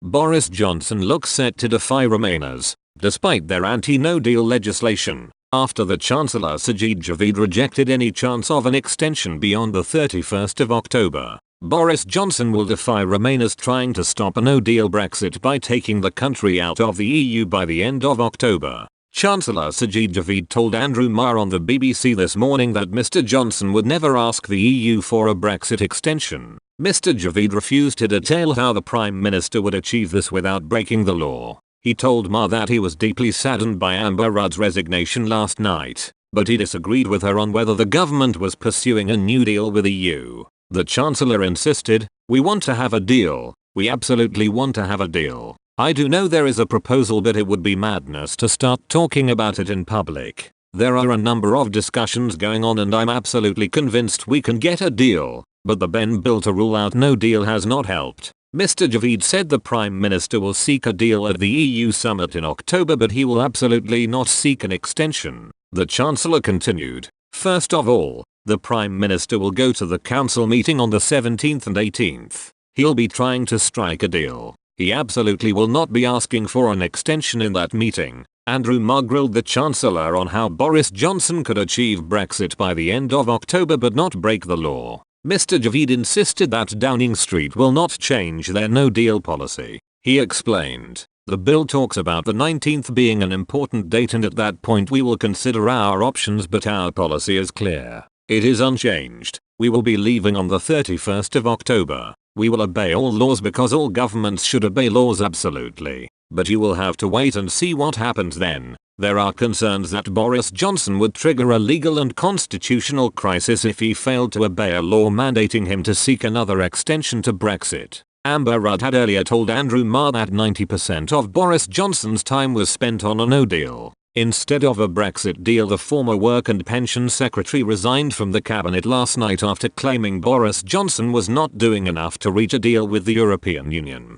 Boris Johnson looks set to defy Remainers, despite their anti-no deal legislation, after the Chancellor Sajid Javid rejected any chance of an extension beyond the 31st of October. Boris Johnson will defy Remainers trying to stop a no-deal Brexit by taking the country out of the EU by the end of October. Chancellor Sajid Javid told Andrew Marr on the BBC this morning that Mr Johnson would never ask the EU for a Brexit extension. Mr Javid refused to detail how the Prime Minister would achieve this without breaking the law. He told Marr that he was deeply saddened by Amber Rudd's resignation last night, but he disagreed with her on whether the government was pursuing a new deal with the EU. The Chancellor insisted, "We want to have a deal. We absolutely want to have a deal. I do know there is a proposal, but it would be madness to start talking about it in public. There are a number of discussions going on and I'm absolutely convinced we can get a deal, but the Ben bill to rule out no deal has not helped." Mr Javid said the Prime Minister will seek a deal at the EU summit in October, but he will absolutely not seek an extension. The Chancellor continued, "First of all, the Prime Minister will go to the Council meeting on the 17th and 18th. He'll be trying to strike a deal. He absolutely will not be asking for an extension in that meeting." Andrew Marr grilled the Chancellor on how Boris Johnson could achieve Brexit by the end of October but not break the law. Mr Javid insisted that Downing Street will not change their no-deal policy. He explained, "The bill talks about the 19th being an important date and at that point we will consider our options, but our policy is clear. It is unchanged. We will be leaving on the 31st of October. We will obey all laws because all governments should obey laws absolutely. But you will have to wait and see what happens then. There are concerns that Boris Johnson would trigger a legal and constitutional crisis if he failed to obey a law mandating him to seek another extension to Brexit." Amber Rudd had earlier told Andrew Marr that 90% of Boris Johnson's time was spent on a no deal. Instead of a Brexit deal, the former Work and Pensions Secretary resigned from the cabinet last night after claiming Boris Johnson was not doing enough to reach a deal with the European Union.